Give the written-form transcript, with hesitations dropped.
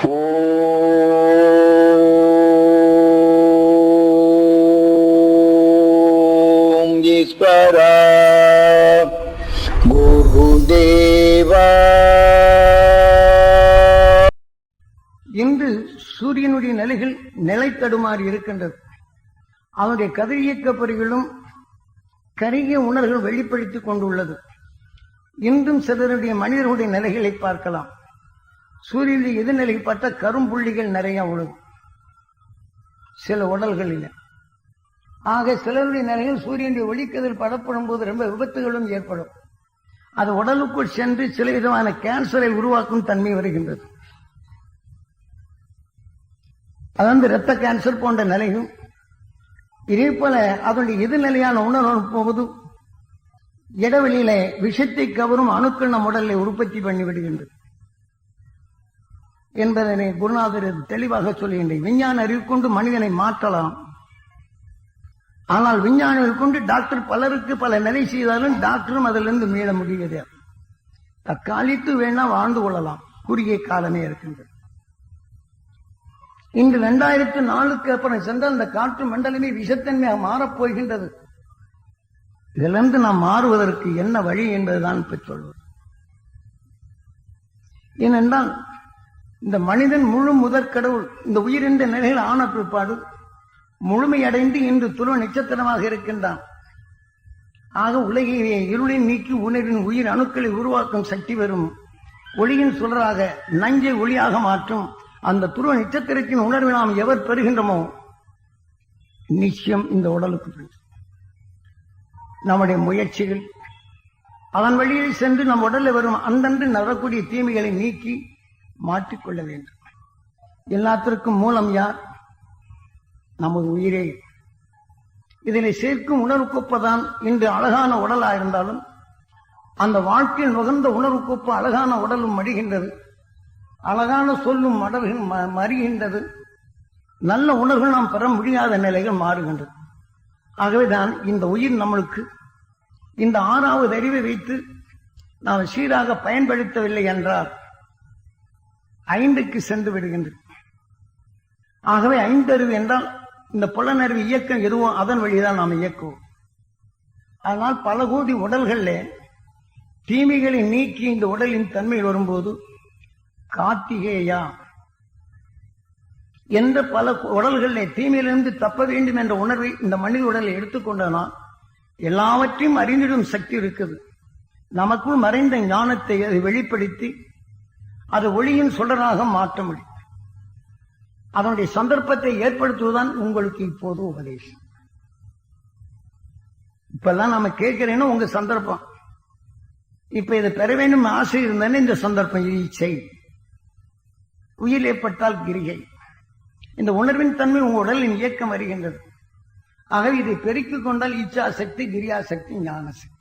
ஓம் ஈஸ்வரா குருதேவா. இன்று சூரியனுடைய நிலைகள் நிலை தடுமாறி இருக்கின்றது. அவனுடைய கதிரியக்க பொறிகளும் கருகிய உணர்வுகள் வெளிப்படுத்திக் கொண்டுள்ளது. இன்றும் சிலருடைய மனிதர்களுடைய நிலைகளை பார்க்கலாம். சூரியனுடைய எதிர்நிலைப்பட்ட கரும்புள்ளிகள் நிறைய உள்ளது சில உடல்களில். ஆக சிலருடைய நிலையில் சூரியனுடைய ஒளிக்கதிர் படப்படும் போது ரொம்ப விபத்துகளும் ஏற்படும். அது உடலுக்குள் சென்று சில விதமான கேன்சரை உருவாக்கும் தன்மை வருகின்றது. அதாவது இரத்த கேன்சர் போன்ற நிலையும் இதே போல அதனுடைய எதிர்நிலையான உணர்வு போது இடைவெளியில விஷத்தை கவரும் அணுக்கள் நம் உடலில் உற்பத்தி பண்ணிவிடுகின்றது என்பதனை குருநாதர் தெளிவாக சொல்லுகின்றேன். விஞ்ஞான அறிவு கொண்டு மனிதனை மாற்றலாம். ஆனால் விஞ்ஞானம் கொண்டு டாக்டர் பலருக்கு பல நிலை செய்தாலும் டாக்டரும் அதிலிருந்து மீள முடியதே. தற்காலித்து வேணா வாழ்ந்து கொள்ளலாம், குறுகிய காலமே இருக்கின்றது. இன்று 2004க்கு அப்புறம் சென்றால் அந்த காற்று மண்டலமே விஷத்தன்மையாக மாறப்போகின்றது. இதிலிருந்து நாம் மாறுவதற்கு என்ன வழி என்பதுதான் இப்ப சொல்வது. ஏனென்றால் இந்த மனிதன் முழு முதற் கடவுள் இந்த உயிர் என்ற நிலையில் ஆன பிற்பாடு முழுமையடைந்து இன்று துருவ நட்சத்திரமாக இருக்கின்றான். ஆக உலகிலே இருளின் நீக்கி உணர்வின் உயிர் அணுக்களை உருவாக்கும் சக்தி வரும் ஒளியின் சுடராக நஞ்சை ஒளியாக மாற்றும் அந்த துருவ நட்சத்திரத்தின் உணர்வை நாம் எவர் பெறுகின்றோமோ நிச்சயம் இந்த உடலுக்கு நம்முடைய முயற்சிகள் அதன் வழியில் சென்று நம் உடலில் வரும் அந்தன்று நடக்கூடிய தீமைகளை நீக்கி மாற்றிக்கொள்ள வேண்டும். எல்லாத்திற்கும் மூலம் யார்? நமது உயிரே. இதனை சேர்க்கும் உணர்வுக்கொப்பதான் இன்று அழகான உடலாக இருந்தாலும் அந்த வாழ்க்கையில் நுகர்ந்த உணர்வுக்கொப்ப அழகான உடலும் மடிகின்றது, அழகான சொல்லும் மடல்கள் மறிகின்றது, நல்ல உணர்வுகள் நாம் பெற முடியாத நிலைகள் மாறுகின்றது. ஆகவேதான் இந்த உயிர் நம்மளுக்கு இந்த 6வது அறிவை வைத்து நாம் சீராக பயன்படுத்தவில்லை என்றால் 5க்கு சென்று விடுகின்றது. ஆகவே 5 அறிவு என்றால் இந்த புலனறிவு இயக்கம் எதுவும் அதன் வழிதான் நாம் இயக்குவோம். ஆனால் பல கோடி உடல்களில் தீமைகளை நீக்கி இந்த உடலின் தன்மை வரும்போது கார்த்திகேயா என்ற பல உடல்களில் தீமையிலிருந்து தப்ப வேண்டும் என்ற உணர்வை இந்த மனித உடலை எடுத்துக்கொண்டனால் எல்லாவற்றையும் அறிந்திடும் சக்தி இருக்குது. நமக்குள் மறைந்த ஞானத்தை அதை வெளிப்படுத்தி அது ஒளியின் சுடராக மாற்ற முடியும். அதனுடைய சந்தர்ப்பத்தை ஏற்படுத்துவதுதான் உங்களுக்கு இப்போது உபதேசம். இப்பெல்லாம் நாம கேட்கிறேன்னா உங்க சந்தர்ப்பம். இப்ப இதை பெற வேண்டும் ஆசை இருந்தாலும் இந்த சந்தர்ப்பம் இச்சை உயிர் ஏற்பட்டால் கிரிகை. இந்த உணர்வின் தன்மை உங்க உடலின் இயக்கம் வருகின்றது. ஆகவே இதை பெருக்கிக் கொண்டால் இச்சா சக்தி, கிரியா சக்தி, ஞான சக்தி.